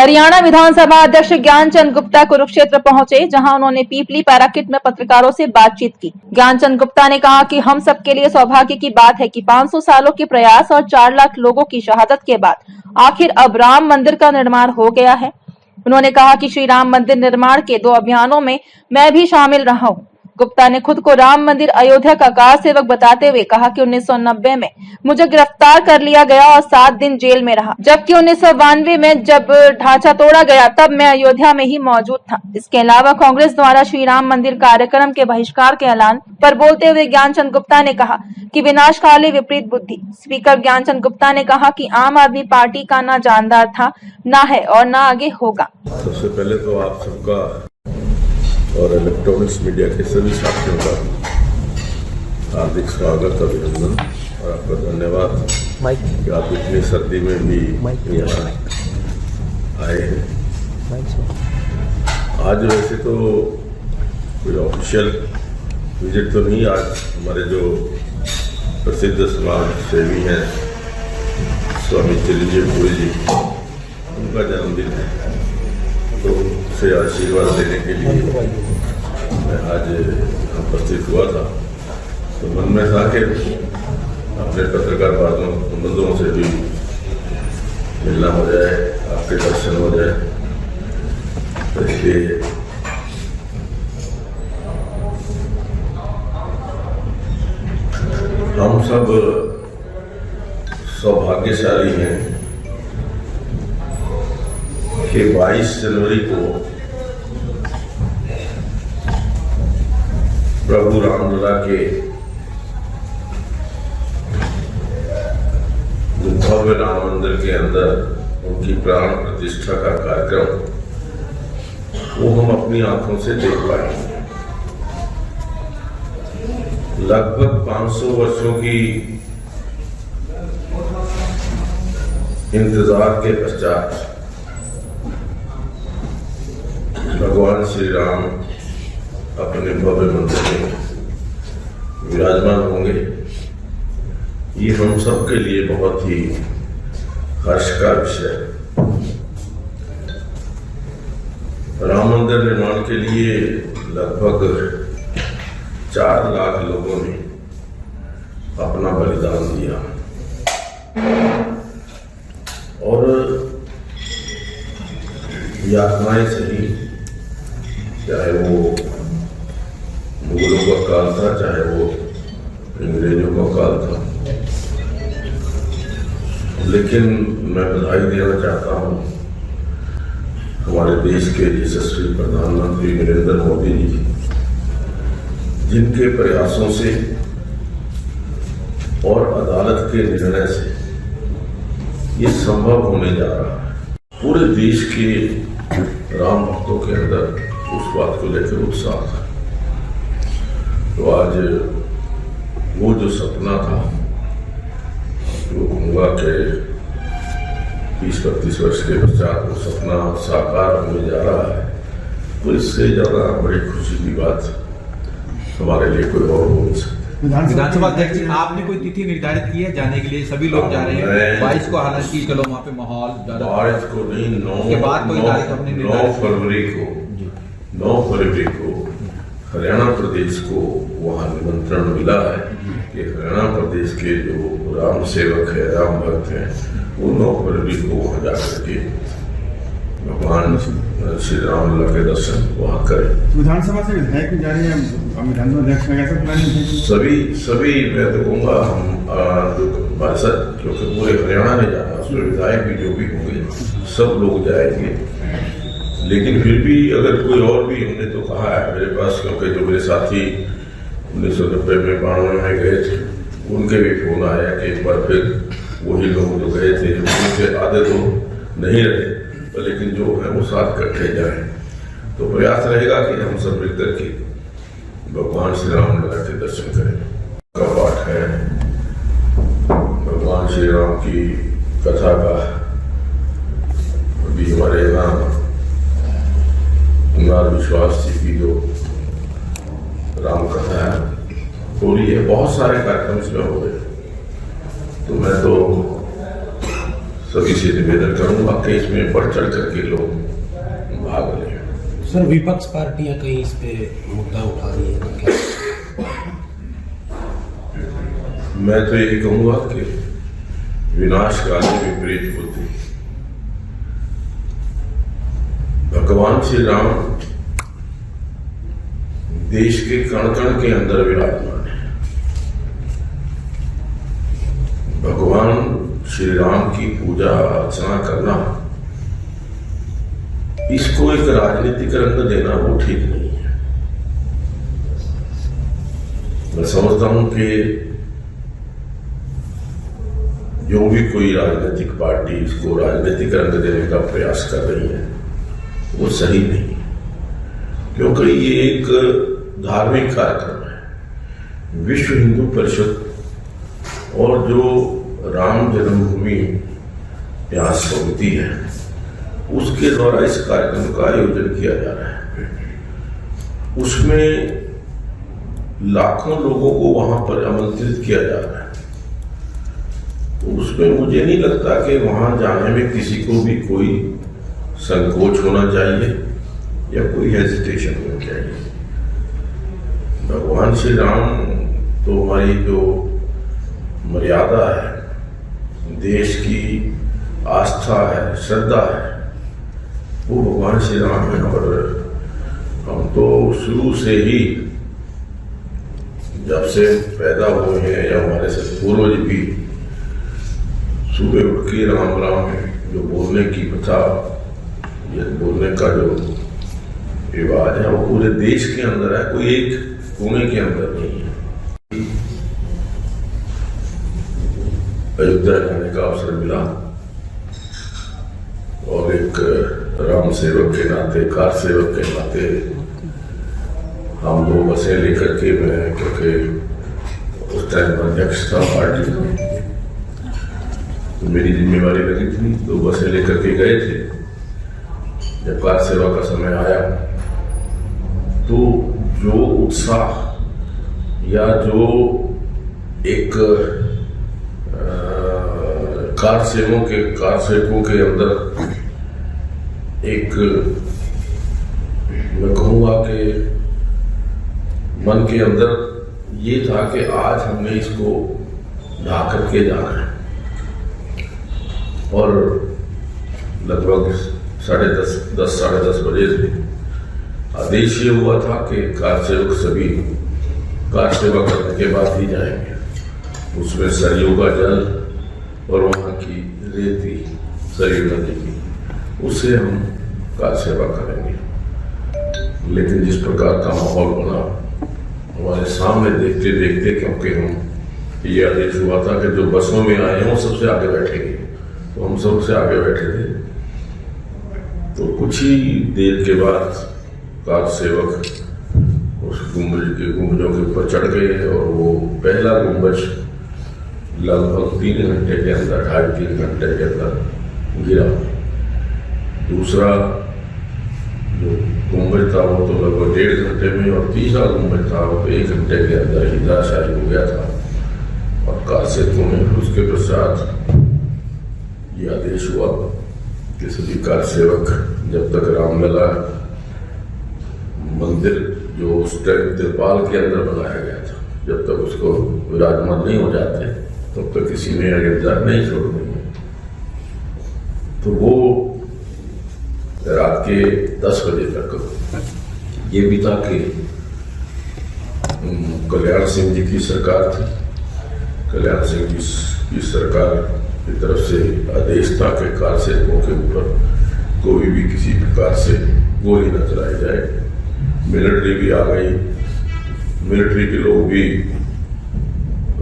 हरियाणा विधानसभा अध्यक्ष ज्ञानचंद गुप्ता कुरुक्षेत्र पहुंचे, जहां उन्होंने पीपली पैराकिट में पत्रकारों से बातचीत की। ज्ञानचंद गुप्ता ने कहा कि हम सबके लिए सौभाग्य की बात है कि 500 सालों के प्रयास और 4 लाख लोगों की शहादत के बाद आखिर अब राम मंदिर का निर्माण हो गया है। उन्होंने कहा कि श्री राम मंदिर निर्माण के 2 अभियानों में मैं भी शामिल रहा हूं। गुप्ता ने खुद को राम मंदिर अयोध्या का कार सेवक बताते हुए कहा कि 1990 में मुझे गिरफ्तार कर लिया गया और 7 दिन जेल में रहा, जबकि 1992 में जब ढांचा तोड़ा गया तब मैं अयोध्या में ही मौजूद था। इसके अलावा कांग्रेस द्वारा श्री राम मंदिर कार्यक्रम के बहिष्कार के ऐलान पर बोलते हुए ज्ञानचंद गुप्ता ने कहा कि विनाशकाले विपरीत बुद्धि। स्पीकर ज्ञानचंद गुप्ता ने कहा कि आम आदमी पार्टी का ना जानदार था, ना है और ना आगे होगा। सबसे पहले तो आप सबका और इलेक्ट्रॉनिक्स मीडिया के सभी साथियों का हार्दिक स्वागत, अभिनंदन और आपका धन्यवाद कि आप इतनी सर्दी में भी यहाँ आए हैं। आज वैसे तो कोई ऑफिशियल विजिट तो नहीं, आज हमारे जो प्रसिद्ध समाज सेवी हैं स्वामी चिरंजीव पुरी जी, उनका जन्मदिन है, तो उसे आशीर्वाद देने के लिए मैं आज उपस्थित हुआ था। तो मन में था कि अपने पत्रकार बंधुओं से भी मिलना हो जाए, आपके दर्शन हो जाए, तो इसलिए हम सब सौभाग्यशाली हैं कि 22 जनवरी को प्रभु रामलला के भव्य राम मंदिर के अंदर उनकी प्राण प्रतिष्ठा का कार्यक्रम वो हम अपनी आंखों से देख पाए। लगभग 500 वर्षों की इंतजार के पश्चात भगवान श्री राम अपने भव्य मंदिर में विराजमान होंगे। ये हम सबके लिए बहुत ही हर्ष का विषय है। राम मंदिर निर्माण के लिए लगभग 4 लाख लोगों ने अपना बलिदान दिया और यातनाएं सही, चाहे वो मुगलों का काल था, चाहे वो अंग्रेजों का काल था। लेकिन मैं बधाई देना चाहता हूँ हमारे देश के यशस्वी प्रधानमंत्री नरेंद्र मोदी जी, जिनके प्रयासों से और अदालत के निर्णय से ये संभव होने जा रहा है। पूरे देश के राम भक्तों के अंदर उस बात को लेकर उत्साह था। तो आज वो जो सपना था, जो कहूँगा कि 30-32 वर्ष के पश्चात वो सपना साकार होने जा रहा है, तो इससे ज़्यादा बड़ी खुशी की बात हमारे लिए कोई और हो नहीं सकती। विधानसभा अध्यक्ष, आपने कोई तिथि निर्धारित की है जाने के लिए? सभी लोग जा रहे हैं 22 को, हालांकि चलो वहाँ पे माहौल 22 को नहीं, 9 फरवरी को हरियाणा प्रदेश को वहाँ निमंत्रण मिला है कि हरियाणा प्रदेश के जो राम सेवक है, राम भक्त हैं, वो 9 फरवरी को वहाँ जाकर के भगवान श्री राम के दर्शन वहाँ करें। विधानसभा से विधायक भी जा रहे हैं, विधानसभा अध्यक्ष में कैसा प्लान है? सभी मैं तो कहूँगा हम पार्षद, क्योंकि पूरे हरियाणा में जाना, उसमें विधायक भी जो भी होंगे सब लोग जाएंगे। लेकिन फिर भी अगर कोई और भी, हमने तो कहा है मेरे पास, क्योंकि जो मेरे साथी 1990 में 92 में गए थे, उनके भी फोन आया कि एक बार फिर वही लोग जो गए थे, उनके आधे तो नहीं रहे, लेकिन जो है वो साथ इकट्ठे जाए। तो प्रयास रहेगा कि हम सब मिलकर के भगवान श्री राम लला के दर्शन करें। का पाठ है, भगवान श्री राम की कथा का अभी हमारे यहाँ कुमार विश्वास जी की जो राम कथा है हो रही है, बहुत सारे कार्यक्रम इसमें हो गए। तो मैं तो सभी से निवेदन करूंगा कि इसमें बढ़ चढ़ करके लोग भाग लें। सर विपक्ष पार्टियां कहीं इस पे मुद्दा उठा रही है तो क्या? मैं तो यही कहूंगा कि विनाशकाली विपरीत बुद्धि। भगवान श्री राम देश के कण कण के अंदर विराजमान है। भगवान श्री राम की पूजा अर्चना करना, इसको एक राजनीतिक रंग देना वो ठीक नहीं है। मैं समझता हूं कि जो भी कोई राजनीतिक पार्टी इसको राजनीतिक रंग देने का प्रयास कर रही है वो सही नहीं है, क्योंकि ये एक धार्मिक कार्यक्रम है। विश्व हिंदू परिषद और जो राम जन्मभूमि न्यास समिति है उसके द्वारा इस कार्यक्रम का आयोजन किया जा रहा है। उसमें लाखों लोगों को वहां पर आमंत्रित किया जा रहा है। तो उसमें मुझे नहीं लगता कि वहां जाने में किसी को भी कोई संकोच होना चाहिए या कोई हेजिटेशन होना चाहिए। भगवान श्री राम तो हमारी जो मर्यादा है, देश की आस्था है, श्रद्धा है, वो भगवान श्री राम है। और हम तो शुरू से ही, जब से पैदा हुए हैं या हमारे से पूर्वज भी, सुबह उठ के राम राम जो बोलने की प्रथा, ये बोलने का जो रिवाज है वो पूरे देश के अंदर है, कोई एक कोने के अंदर नहीं है। अयोध्या जाने का अवसर मिला और एक राम सेवक के नाते, कार सेवक के नाते हम 2 बसें लेकर के, मैं क्योंकि उस टाइम अध्यक्ष था पार्टी में तो मेरी जिम्मेवारी लगी थी, 2 बसें लेकर के गए थे। जब कार सेवा का समय आया तो जो उत्साह या जो एक कार सेवकों के अंदर एक, मैं कहूँगा कि मन के अंदर ये था कि आज हमने इसको ढा करके जाना है। और लगभग 10:30 साढ़े 10 बजे से आदेश ये हुआ था कि कार सेवक सभी कार सेवा करने के बाद ही जाएंगे। उसमें सरयू का जल और वहाँ की रेती सरयू नदी की, उससे हम कार सेवा करेंगे। लेकिन जिस प्रकार का माहौल बना हमारे सामने देखते देखते, क्योंकि हम ये आदेश हुआ था कि जो बसों में आए हैं वो सबसे आगे बैठेंगे, तो हम सबसे आगे बैठे थे। तो कुछ ही देर के बाद कार सेवक उस गुंबजों के ऊपर चढ़ गए और वो पहला गुंबज लगभग 3 घंटे के अंदर, 2.5-3 घंटे के अंदर गिरा। दूसरा जो गुंबज था वो तो लगभग 1.5 घंटे में, और तीसरा गुंबज था वो 1 घंटे के अंदर ही धराशायी हो गया था। और कार सेवकों में उसके पश्चात ये आदेश हुआ कि सभी कार सेवक जब तक रामलला मंदिर जो उस टाइम तिरपाल के अंदर बनाया गया था, जब तक उसको विराजमान नहीं हो जाते तब तक किसी ने अयोध्या नहीं छोड़नी है। तो वो रात के 10 बजे तक ये भी था कि कल्याण सिंह जी की सरकार थी। कल्याण सिंह जी की सरकार की तरफ से आदेश था कि कार सेवकों के ऊपर कोई भी किसी प्रकार से गोली न चलाई जाए। मिलिट्री भी आ गई, मिलिट्री के लोग भी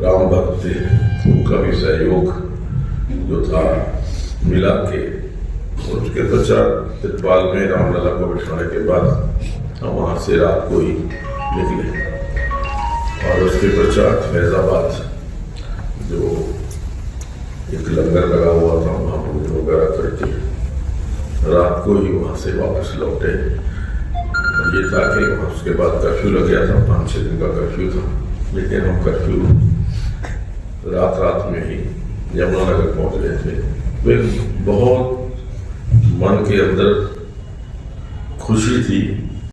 राम भक्त थे, उनका भी सहयोग जो था मिला के। उसके पश्चात तिरपाल में रामलला को बिठाने के बाद हम वहाँ से रात को ही निकले और उसके पश्चात फैजाबाद जो एक लंगर लगा हुआ था वहाँ पूजन वगैरह करके रात को ही वहाँ से वापस लौटे। और ये था कि उसके बाद कर्फ्यू लग गया था, 5-6 दिन का कर्फ्यू था, लेकिन हम कर्फ्यू रात में ही यमुनानगर पहुँच गए थे। एक बहुत मन के अंदर खुशी थी